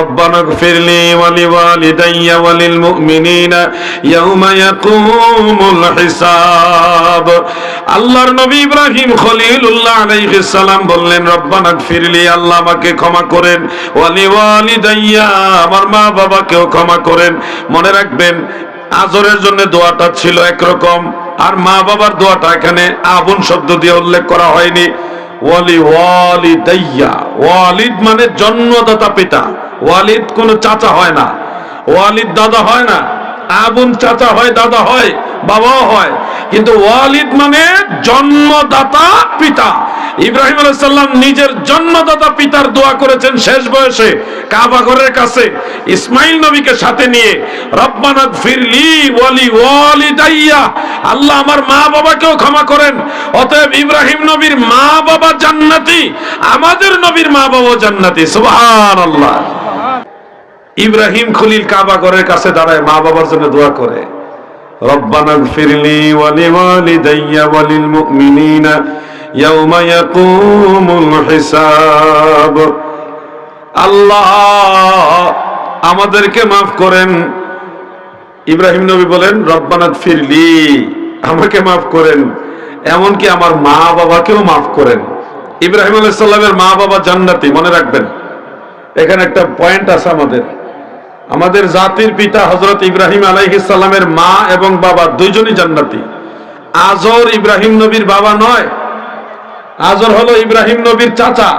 রব্বানা গফিরলি ওয়া লিওয়ালিদাইয়া ওয়া লিল মুমিনিনা ইয়াওমা ইয়াকুমুল হিসাব। আল্লাহর নবী ইব্রাহিম খলিলুল্লাহ আলাইহিস সালাম বললেন, রব্বানা গফিরলি, আল্লাহ আমাকে ক্ষমা করেন, ওয়া লিওয়ালিদাইয়া, আমার মা বাবাকেও ক্ষমা করেন। মনে রাখবেন, আজরের জন্য দোয়াটা ছিল একরকম, আর মা বাবার দোয়াটা এখানে আবুন শব্দ দিয়ে উল্লেখ করা হয়নি। ওয়ালিদাইয়া, ওয়ালিদ মানে জন্মদাতা পিতা। ওয়ালিদ কোন চাচা হয় না, ওয়ালিদ দাদা হয় না। আবুন চাচা হয়, দাদা হয়, বাবাও হয়, কিন্তু ওয়ালিদ মানে জন্মদাতা পিতা। ইব্রাহিম আলাইহিস সালাম নিজের জন্মদাতা পিতার দোয়া করেছেন শেষ বয়সে কাবা ঘরের কাছে ইসমাইল নবীকে সাথে নিয়ে, রব্বানা গফিরলি ওয়া লিওয়ালিদাইয়া, আল্লাহ আমার মা বাবাকেও ক্ষমা করেন। অতএব ইব্রাহিম নবীর মা বাবা জান্নাতি, আমাদের নবীর মা বাবা জান্নাতি। সুবহানাল্লাহ। ইব্রাহিম খলিল কাবা ঘরের কাছে দাঁড়ায় মা বাবার জন্য দোয়া করে, রব্বানা গফিরলি ওয়া লিওয়ালিদাইয়া ওয়া লিল মুমিনিনা ইয়াওমা ইয়াকুমুল হিসাব। আল্লাহ আমাদেরকে মাফ করেন। ইব্রাহিম নবী বলেন, রব্বানা গফিরলি, আমাকে মাফ করেন, এমনকি আমার মা বাবাকেও মাফ করেন। ইব্রাহিম আলাইহিস সালামের মা বাবা জান্নাতি। মনে রাখবেন, এখানে একটা পয়েন্ট আছে, আমাদের জাতির পিতা হযরত ইব্রাহিম আলাইহিস সালামের মা এবং বাবা দুইজনই জান্নাতি। আজর ইব্রাহিম নবীর বাবা নয়, আজর হলো ইব্রাহিম নবীর চাচা।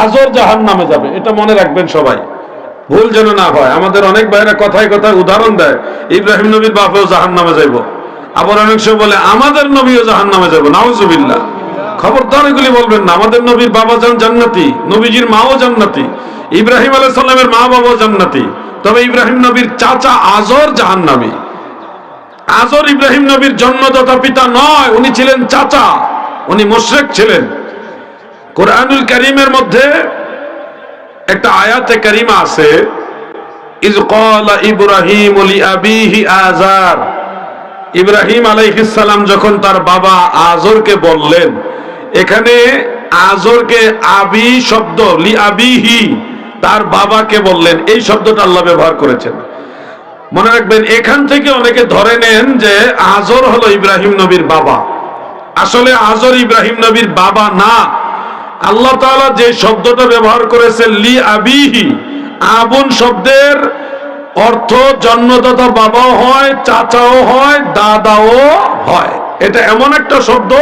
আজর জাহান্নামে যাবে, এটা মনে রাখবেন সবাই, ভুল যেন না হয়। আমাদের অনেক ভাইরা কথায় কথায় উদাহরণ দেয়, ইব্রাহিম নবীর বাপেও জাহান্নামে যাইব, আবার অনেক সময় বলে আমাদের নবীও জাহান্নামে যাবে। নাউজুবিল্লাহ। খবরদার এগুলি বলবেন না। আমাদের নবীর বাবা জান্নাতি, নবীজির মাও জান্নাতি, ইব্রাহিম আলাইহিস সালামের মা বাবাও জান্নাতি। তবে ইব্রাহিম নবীর চাচা আজর জাহান্নামী। আজর ইব্রাহিম নবীর জন্মদাতা পিতা নয়, উনি ছিলেন চাচা, উনি মুশরিক ছিলেন। কোরআনুল কারীমের মধ্যে একটা আয়াতে কারিমা আছে, ইয ক্বালা ইব্রাহিম লিআবিহি আযার। ইব্রাহিম আলাইহিস সালাম যখন তার বাবা আজরকে বললেন, এখানে আজরকে আবি শব্দ, লিআবিহি, তার বাবাকে বললেন, এই শব্দটা আল্লাহ ব্যবহার করেছেন। মনে রাখবেন, এখান থেকে অনেকে ধরে নেন যে আজর হলো ইব্রাহিম নবীর বাবা। আসলে আজর ইব্রাহিম নবীর বাবা না। আল্লাহ তাআলা যে শব্দটা ব্যবহার করেছেন লি আবিহি, আবুন শব্দের অর্থ জন্মদাতা বাবাও হয়, চাচাও হয়, দাদাও হয়। এটা এমন একটা শব্দ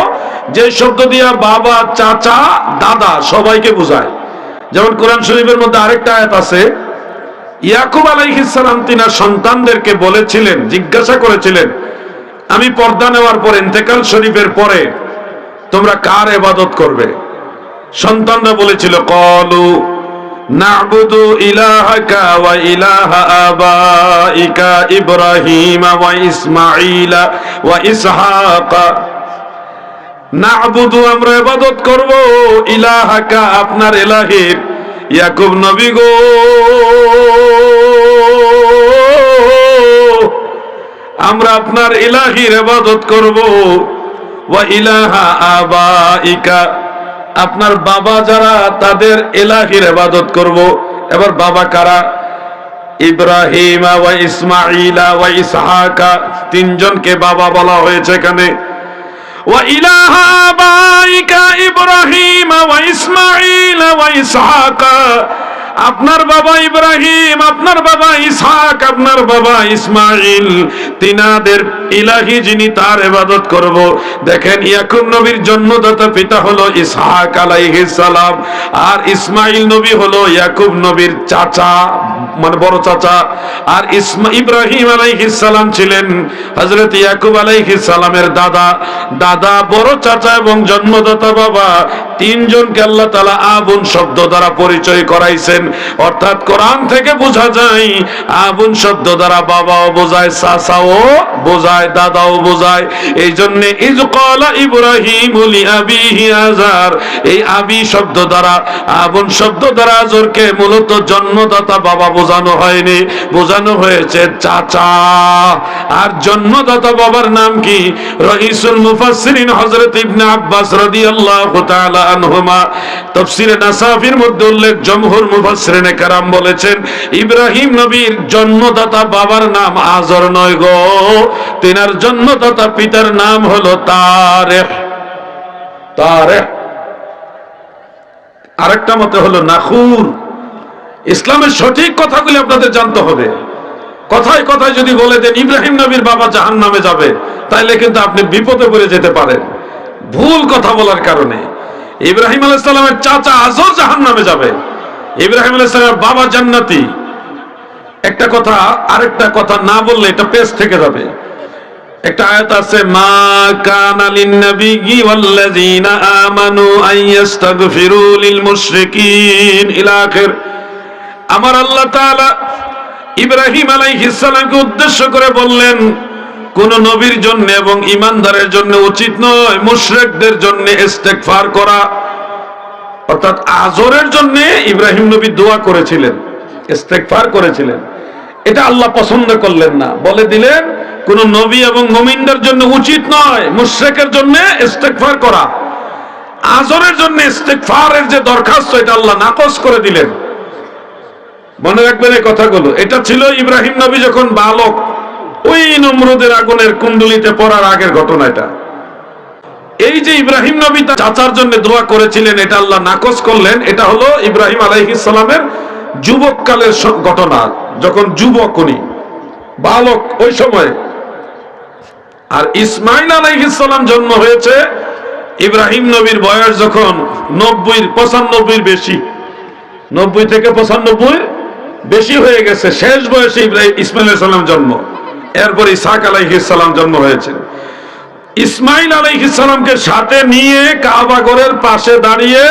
যে শব্দ দিয়া বাবা, চাচা, দাদা সবাইকে বোঝায়। যেমন কোরআন শরীফের মধ্যে আরেকটা আয়াত আছে, ইয়াকুব আলাইহিস সালাম তিনার সন্তানদেরকে বলেছিলেন, জিজ্ঞাসা করেছিলেন, আমি পর্দা নেওয়ার পর, ইন্তেকাল শরীফের পরে তোমরা কার ইবাদত করবে? সন্তানরা বলেছিল, ক্বালু না'বুদু ইলাহাকা ওয়া ইলাহা আবাইকা ইব্রাহিম ওয়া ইসমাঈলা ওয়া ইসহাকা। না'বুদু, আমরা ইবাদত করব, ইলাহাকা, আপনার ইলাহির, ইয়াকুব নবী গো, আমরা আপনার ইলাহির ইবাদত করব, ওয়া ইলাহা আবাইকা, আপনার বাবা যারা তাদের ইলাহির ইবাদত করব। এবার বাবা কারা? ইব্রাহিম ওয়া ইসমাঈলা ওয়া ইসহাকা, তিনজনকে বাবা বলা হয়েছে এখানে। ওয়া ইলাহা আবাইকা ইব্রাহিম ওয়া ইসমাঈলা ওয়া ইসহাকা, আপনার বাবা ইব্রাহিম, আপনার বাবা ইসহাক, আপনার বাবা ইসমাইল, তিনাদের ইলাহি যিনি, তার ইবাদত করব। দেখেন, ইয়াকুব নবীর জন্মদাতা পিতা হলো ইসহাক আলাইহিস সালাম, আর ইসমাইল নবী হলো ইয়াকুব নবীর চাচা, মানে বড় চাচা। আর ইব্রাহিম আলাইহিস সালাম ছিলেন হযরত ইয়াকুব আলাইহিস সালামের দাদা। দাদা, বড় চাচা এবং জন্মদাতা বাবা, তিনজনকে আল্লাহ তাআলা আবুন শব্দ দ্বারা পরিচয় করাইছেন। অর্থাৎ কোরআন থেকে বোঝা যায়, আবুন শব্দ দ্বারা বাবাও বোঝায়, চাচাও বোঝায়, দাদাও বোঝায়। এই জন্য ইয ক্বালা ইব্রাহিম লিআবিহি আযার, এই আবি শব্দ দ্বারা, আবুন শব্দ দ্বারা আযরকে মূলত জন্মদাতা বাবা বোঝানো হয়নি, বোঝানো হয়েছে চাচা। আর জন্মদাতা বাবার নাম কি? রাইসুল মুফাসসিরিন হযরত ইবনে আব্বাস রাদিয়াল্লাহু তাআলা আনহুমা, তাফসীরে নাসাফির মধ্যে উল্লেখ, জমহুর মুফাসসিরিনে কেরাম বলেছেন ইব্রাহিম নবীর জন্মদাতা বাবার নাম আজর নয় গো, তিনার জন্মদাতা পিতার নাম হলো তারেহ। তারেহ আরেকটা মতে হলো নাখুর। ইসলামের সঠিক কথাগুলি আপনাদের জানতে হবে। কথায় কথায় যদি বলে দেন ইব্রাহিম নবীর বাবা জাহান্নামে যাবে, তাইলে কিন্তু আপনি বিপদে পড়ে যেতে পারেন ভুল কথা বলার কারণে। ইব্রাহিম আলাইহিস সালামের চাচা আজর জাহান্নামে যাবে, ইব্রাহিম আলাইহিস সালামের বাবা জান্নাতি। একটা কথা আরেকটা কথা না বললে এটা পেছ থেকে যাবে। একটা আয়াত আছে মা কানা লিন-নাবিয়্যি ওয়াল্লাযীনা আমানু আইয়াস্তাগফিরু লিল মুশরিকিন ইলা আখির। আমার আল্লাহ তাআলা ইব্রাহিম আলাইহিস সালামকে উদ্দেশ্য করে বললেন কোন নবীর জন্য এবং ঈমানদারের জন্য উচিত নয় মুশরিকদের জন্য ইস্তেগফার করা। অর্থাৎ আজরের জন্য ইব্রাহিম নবী দোয়া করেছিলেন, ইস্তেগফার করেছিলেন, এটা আল্লাহ পছন্দ করলেন না, বলে দিলেন কোন নবী এবং মুমিনদের জন্য উচিত নয় মুশরিকের জন্য ইস্তেগফার করা। আজরের জন্য ইস্তেগফারের যে দরখাস্ত এটা আল্লাহ নাকচ করে দিলেন। মনে রাখবেন এই কথাগুলো। এটা ছিল ইব্রাহিম নবী যখন বালক, ওই নমরুদের আগুনের কুণ্ডলিতে পড়ার আগের ঘটনা এটা। এই যে ইব্রাহিম নবী তার চাচার জন্য দোয়া করেছিলেন এটা আল্লাহ নাকচ করলেন। এটা হলো ইব্রাহিম আলাইহিস সালামের যুবককালের ঘটনা, যখন যুবক উনি বালক ওই সময়। আর ইসমাইল আলাইহিস সালাম জন্ম হয়েছে ইব্রাহিম নবীর বয়স যখন 95 বেশি, 90 থেকে 95 বেশি হয়ে গেছে, শেষ বয়সে ইসমাইল আলাইহিস সালাম জন্ম। এরপর ইসহাক আলাইহিস সালাম জন্ম হয়েছে। ইসমাইল আলাইহিস সালামকে সাথে নিয়ে কাবা ঘরের পাশে দাঁড়িয়ে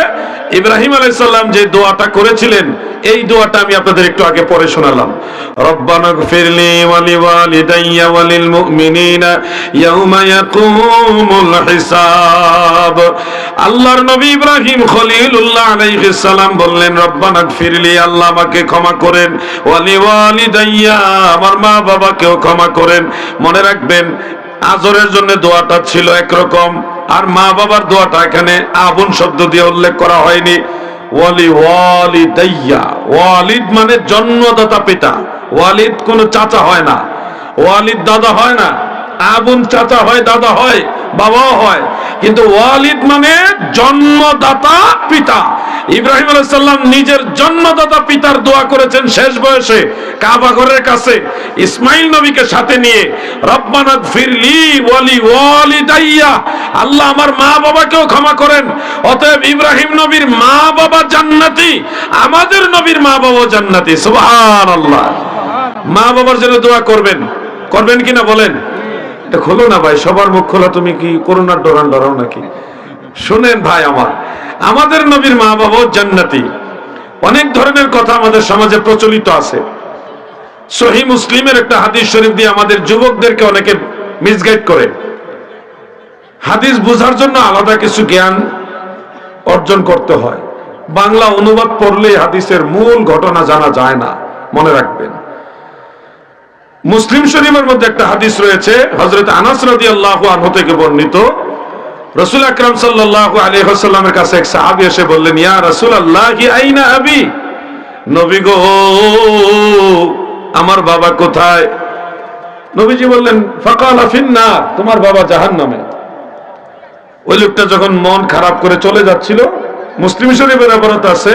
ইব্রাহিম আলাইহিস সালাম যে দোয়াটা করেছিলেন এই দোয়াটা আমি আপনাদের একটু আগে পড়ে শোনালাম। রব্বানা গফিরলি ওয়া লিওয়ালিদাইয়া ওয়া লিল মুমিনিনা ইয়াউমা ইয়াকুমুল হিসাব। আল্লাহর নবী ইব্রাহিম খলিলুল্লাহ আলাইহিস সালাম বললেন রব্বানা গফিরলি, আল্লাহ আমাকে ক্ষমা করেন, ওয়া লিওয়ালিদাইয়া, আমার মা বাবাকেও ক্ষমা করেন। মনে রাখবেন আজরের জন্য দোয়াটা ছিল একরকম, আর মা বাবার দোয়াটা এখানে আবুন শব্দ দিয়ে উল্লেখ করা হয়নি। ওয়ালি ওয়ালিদাইয়া, ওয়ালিদ মানে জন্মদাতা পিতা। ওয়ালিদ কোন চাচা হয় না, ওয়ালিদ দাদা হয় না। আবুন চাচা হয়, দাদা হয়, বাবাও হয়, কিন্তু ওয়ালিদ মানে জন্মদাতা পিতা। ইব্রাহিম আলাইহিস সালাম নিজের জন্মদাতা পিতার দোয়া করেছেন শেষ বয়সে কাবা ঘরের কাছে ইসমাইল নবীকে সাথে নিয়ে। রব্বানা গফিরলি ওয়া লিওয়ালিদাইয়া, আল্লাহ আমার মা বাবাকেও ক্ষমা করেন। অতএব ইব্রাহিম নবীর মা বাবা জান্নাতি, আমাদের নবীর মা বাবা জান্নাতি। সুবহানাল্লাহ। মা বাবার জন্য দোয়া করবেন, করবেন কিনা বলেন? এটা খোলো না ভাই, সবার মুখ খোলা, তুমি কি করোনার ডরান ডরাও নাকি? শুনেন ভাই আমার, আমাদের নবীর মা বাবাও জান্নাতি। অনেক ধরনের কথা আমাদের সমাজে প্রচলিত আছে। সহিহ মুসলিমের একটা হাদিস শরীফ দিয়ে আমাদের যুবকদেরকে অনেকে মিসগাইড করে। হাদিস বোঝার জন্য আলাদা কিছু জ্ঞান অর্জন করতে হয়। বাংলা অনুবাদ পড়লেই হাদিসের মূল ঘটনা জানা যায় না, মনে রাখবেন। মুসলিম শরীফের মধ্যে একটা হাদিস রয়েছে, হযরত আনাস রাদিয়াল্লাহু আনহু থেকে বর্ণিত। রাসূল আকরাম সাল্লাল্লাহু আলাইহি ওয়াসাল্লামের কাছে এক সাহাবী এসে বললেন, ইয়া রাসূলুল্লাহ আইনা আবি, নবী গো আমার বাবা কোথায়? নবীজি বললেন ফাকালা ফিন্নার, তোমার বাবা জাহান্নামে। ওই লোকটা যখন মন খারাপ করে চলে যাচ্ছিল, মুসলিম শরীফের আবরত আছে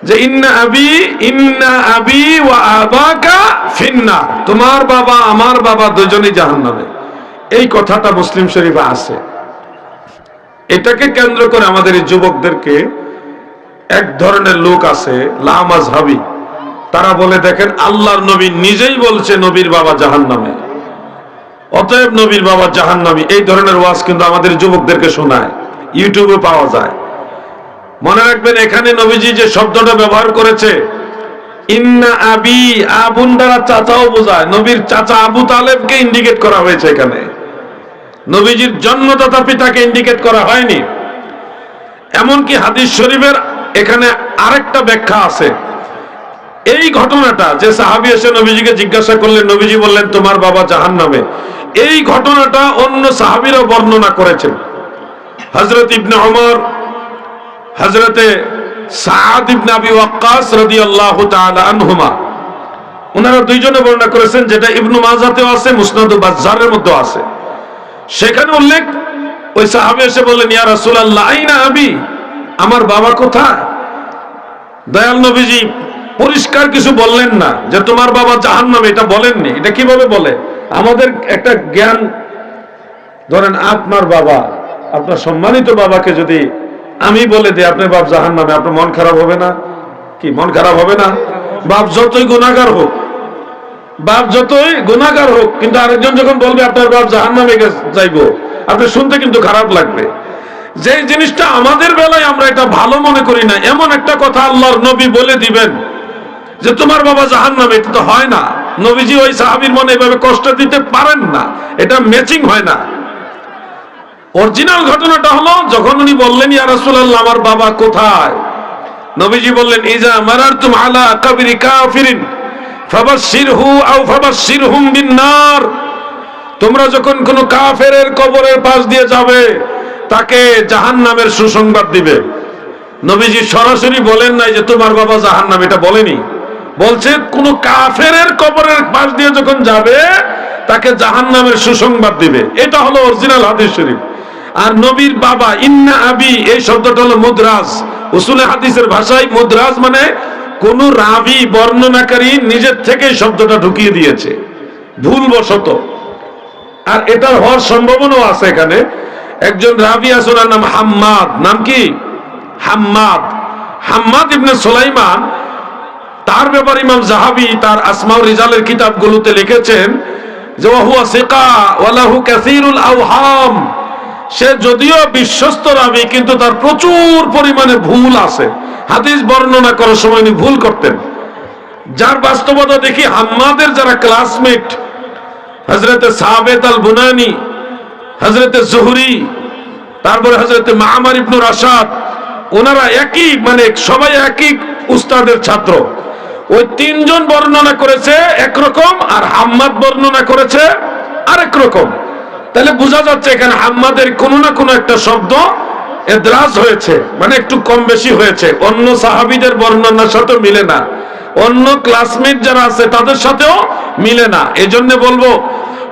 যে ইন্না আবি ওয়া আবাকা ফিন্নার, তোমার বাবা আমার বাবা দুজনেই জাহান্নামে। এই কথাটা মুসলিম শরীফে আছে। এটাকে কেন্দ্র করে আমাদের এই যুবকদেরকে এক ধরনের লোক আছে লামাযহাবী, তারা বলে দেখেন আল্লাহর নবী নিজেই বলছে নবীর বাবা জাহান্নামে, অতএব নবীর বাবা জাহান্নামী। এই ধরনের ওয়াজ কিন্তু আমাদের যুবকদেরকে শোনায়, ইউটিউবে পাওয়া যায়। মনে রাখবেন এখানে নবীজি যে শব্দটা ব্যবহার করেছে ইন্না আবি, আবুন দ্বারা চাচাও বোঝায়। নবীর চাচা আবু তালেবকে ইন্ডিকেট করা হয়েছে এখানে, নবীজির জন্মদাতা পিতাকে ইন্ডিকেট করা হয়নি। এমনকি হাদিস শরীফের এখানে আরেকটা ব্যাখ্যা আছে। এই ঘটনাটা যে সাহাবী এসে নবীজিকে জিজ্ঞাসা করলেন, নবীজি বললেন তোমার বাবা জাহান্নামে, এই ঘটনাটা অন্য সাহাবীরাও বর্ণনা করেছেন। হযরত ইবনে ওমর, হযরতে সাদ ইবনে আবি ওয়াক্কাস রাদিয়াল্লাহু তাআলা আনহুমা, ওনারা দুইজনে বর্ণনা করেছেন, যেটা ইবনু মাজাতেও আছে, মুসনাদুল বাজ্জারের মধ্যেও আছে। সেখানে উল্লেখ, ওই সাহাবী এসে বললেন, ইয়া রাসূলুল্লাহ আইনা আবি, আমার বাবা কোথায়? দয়াল নবীজি পরিষ্কার কিছু বললেন না যে তোমার বাবা জাহান্নামে, এটা বলেননি। এটা কিভাবে বলে? আমাদের একটা জ্ঞান, ধরেন আপনার বাবা, আপনার সম্মানিত বাবাকে যদি আমি বলে দিই আপনার বাপ জাহান্নামে, আপনার মন খারাপ হবে না? কি মন খারাপ হবে না? বাপ যতই গুনাহগার হোক, বাপ যতই গুনাহগার হোক, কিন্তু আরেকজন যখন বলবে আপনার বাপ জাহান্নামে যাইবো, আপনি শুনতে কিন্তু খারাপ লাগবে। যে জিনিসটা আমাদের বেলায় আমরা এটা ভালো মনে করি না, এমন একটা কথা আল্লাহর নবী বলে দিবেন যে তোমার বাবা জাহান্নামে, এটা তো হয় না। নবীজি ওই সাহাবীর মনে এভাবে কষ্ট দিতে পারেন না, এটা ম্যাচিং হয় না। অরিজিনাল ঘটনাটা হলো, যখন উনি বললেন ইয়া রাসূলুল্লাহ আমার বাবা কোথায়, নবীজি বললেন ইজা মারারতুম আলা কবরি কাফিরিন ফাবাশশিরহু আও ফাবাশশিরহুম বিন-নার, তোমরা যখন কোন কাফেরের কবরের পাশ দিয়ে যাবে তাকে জাহান্নামের সুসংবাদ দিবে। নবীজি সরাসরি বলেন নাই যে তোমার বাবা জাহান্নাম, এটা বলেনি। বলছে কোন কাফেরের কবরের পাশ দিয়ে যখন যাবে তাকে জাহান্নামের সুসংবাদ দিবে। এটা হলো অরিজিনাল হাদিস শরীফ। আর নবীর বাবা ইন্না আবি, এই শব্দটা হলো মুদরাজ। উসুলে হাদিসের ভাষায় মুদরাজ মানে কোন রাবি বর্ণনাকারী নিজের থেকে শব্দটা ঢুকিয়ে দিয়েছে ভুলবশত। আর এটার হওয়ার সম্ভাবনাও আছে। এখানে একজন রাবি আছে, ওনার নাম হাম্মাদ। নাম কি? হাম্মাদ। হাম্মাদ ইবনে সুলাইমান, তার ব্যাপারে ইমাম যাহাবী তার আসমাউ রিজালের কিতাবগুলোতে লিখেছেন যে ওয়াহুয়া সিকা ওয়ালাহু কাসীরুল আওহাম, সে যদিও বিশ্বস্ত রাবী কিন্তু তার প্রচুর পরিমাণে ভুল আছে। হাদিস বর্ণনা করার সময় উনি ভুল করতেন, যার বাস্তবতা দেখি হাম্মাদের যারা ক্লাসমেট, হযরতে সাবেত আল বুনানি, হযরতে জুহরি, তারপরে হযরতে মা'মার ইবনে রাশাদ, ওনারা একই, মানে সবাই একই উস্তাদের ছাত্র। ওই তিনজন বর্ণনা করেছে একরকম, আর হাম্মাদ বর্ণনা করেছে আরেক রকম। তাহলে বোঝা যাচ্ছে এখানে হাম্মাদের কোনো না কোনো একটা শব্দ এদরাজ হয়েছে, মানে একটু কম বেশি হয়েছে, অন্য সাহাবীদের বর্ণনার সাথে মিলে না, অন্য ক্লাসমেট যারা আছে তাদের সাথেও মিলে না। এজন্য বলবো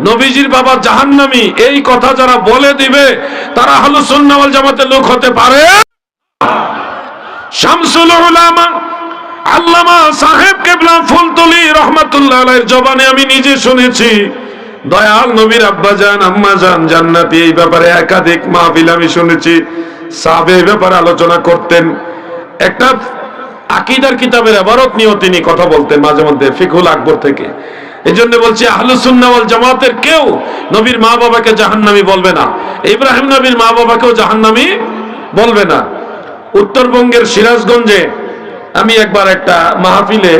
নবীজির বাবা জাহান্নামী, এই কথা যারা বলে দিবে তারা আহলুস সুন্নাহ ওয়াল জামাতের লোক হতে পারে। শামসুল উলামা আল্লামা সাহেব কেবলা ফুলতলি রাহমাতুল্লাহ আলাইহির জবানে আমি নিজে শুনেছি, দয়াল নবীর আব্বাজান আম্মাজান জান্নাতি এই ব্যাপারে একাধিক মাহফিল আমি শুনেছি, সাহাবে এই ব্যাপারে আলোচনা করতেন। একটা আকীদার কিতাবের ইবারত নিয়েও তিনি কথা বলতেন মাঝে মধ্যে, ফিকহুল আকবর থেকে। এই জন্য বলছি আহলুস সুন্নাহ ওয়াল জামাতের কেউ নবীর মা বাবাকে জাহান্নামী বলবে না, ইব্রাহিম নবীর মা বাবাকেও জাহান্নামী বলবে না। উত্তরবঙ্গের সিরাজগঞ্জে আমি একবার একটা মাহফিলে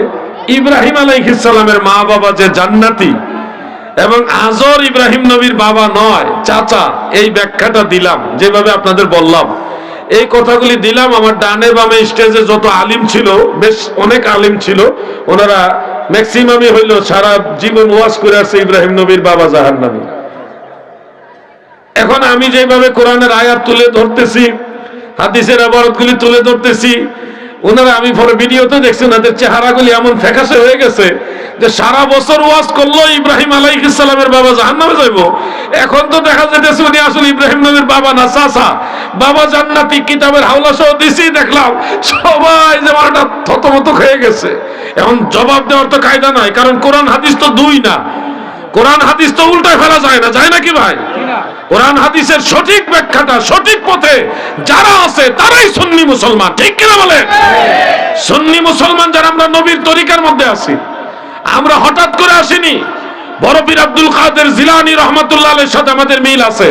ইব্রাহিম আলাইহিস সালামের মা বাবা যে জান্নাতি এবং আজর ইব্রাহিম নবীর বাবা নয় চাচা, এই ব্যাখ্যাটা দিলাম, যেভাবে আপনাদের বললাম এই কথাগুলি দিলাম। আমার ডানে বামে স্টেজে যত আলিম ছিল, বেশ অনেক আলিম ছিল, ওনারা ম্যাক্সিমামই হইল সারা জীবন ওয়াজ করে আসছে ইব্রাহিম নবীর বাবা জাহান্নামী। এখন আমি যেভাবে কোরআনের আয়াত তুলে ধরতেছি, হাদিসের ইবারতগুলি তুলে ধরতেছি, ওনারা, আমি পরে ভিডিওতে দেখছি ওনাদের চেহারাগুলি এমন ফ্যাকাশে হয়ে গেছে যে সারা বছর ওয়াজ করলো ইব্রাহিম আলাইহিস সালামের বাবা জাহান্নামে যাইবো, এখন তো দেখা যাইতেছে উনি আসলে ইব্রাহিম নবীর বাবা না চাচা, বাবা জান্নাতি। কিতাবের হাওলা সহ দিছি, দেখলাম সবাই যে মারাটা থতমত হয়ে গেছে। এখন জবাব দেওয়ার তো কায়দা নাই, কারণ কোরআন হাদিস তো দুই না, কোরআন হাদিস তো উল্টায় ফেলা যায় না, যায় নাকি ভাই? কোরআন হাদিসের সঠিক ব্যাখ্যাটা সঠিক পথে যারা আছে তারাই সুন্নি মুসলমান, ঠিক কিনা বলে? সুন্নি মুসলমান যারা আমরা নবীর তরিকার মধ্যে আছি, আমরা হঠাৎ করে আসিনি। বড় পীর আব্দুল কাদের জিলানী রাহমাতুল্লাহ আলাইহির সাথে আমাদের মিল আছে,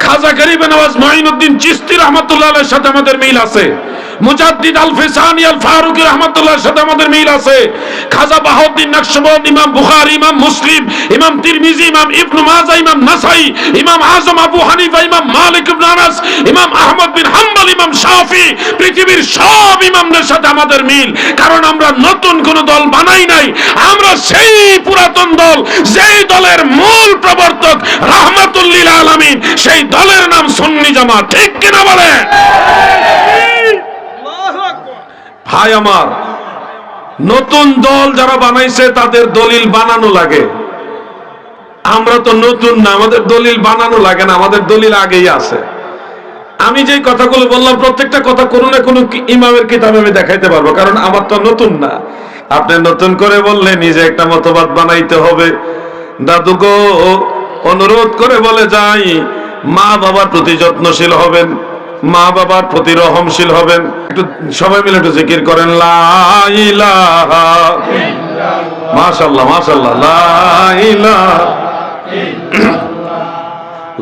খাজা গরিবে নওয়াজ মুঈনুদ্দিন চিশতি রাহমাতুল্লাহ আলাইহির সাথে আমাদের মিল আছে, মুজাদ্দিদ আল ফিসানি আল ফারুকি রাহমাতুল্লাহর সাথে আমাদের মিল আছে, খাজা বাহাউদ্দিন নকশবন্দ, ইমাম বুখারী, ইমাম মুসলিম, ইমাম তিরমিজি, ইমাম ইবনে মাজাহ, ইমাম নাসাই, ইমাম আযম আবু হানিফা, ইমাম মালিক ইবনে আনাস, ইমাম আহমদ বিন হাম্বল, ইমাম শাফি, পৃথিবীর সব ইমামদের সাথে আমাদের মিল। কারণ আমরা নতুন কোন দল বানাই নাই, আমরা সেই পুরাতন দল, যেই দলের মূল প্রবর্তক রাহমাতুল লিল আলামিন, সেই দলের নাম সুন্নি জামাত, ঠিক কিনা বলে? ভাই আমার, নতুন দল যারা বানাইছে তাদের দলিল বানানো লাগে। আমরা তো নতুন না, আমাদের দলিল বানানো লাগে না, আমাদের দলিল আগেই আছে। আমি যে কথাগুলো বললাম প্রত্যেকটা কথা কোনো না কোনো ইমামের কিতাবে আমি দেখাইতে পারবো, কারণ আমার তো নতুন না। আপনি নতুন করে বললে নিজে একটা মতবাদ বানাইতে হবে। দাদু গো, অনুরোধ করে বলে যাই, মা বাবার প্রতি যত্নশীল হবেন, মা বাবার প্রতি রহমশীল হবেন। একটু সবাই মিলে একটু জিকির করেন, লা ইলাহা ইল্লাল্লাহ। মাশাআল্লাহ মাশাআল্লাহ, লা ইলাহা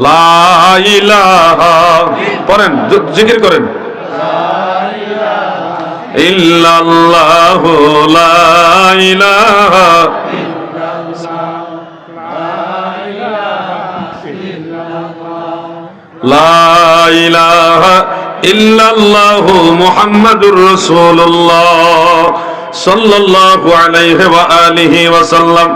লা ইলাহা, পড়েন, জিকির করেন, ইল্লাল্লাহু লা ইলাহা লা ইলাহা ইল্লাল্লাহু মুহাম্মাদুর রাসূলুল্লাহ সাল্লাল্লাহু আলাইহি ওয়া আলিহি ওয়া সাল্লাম।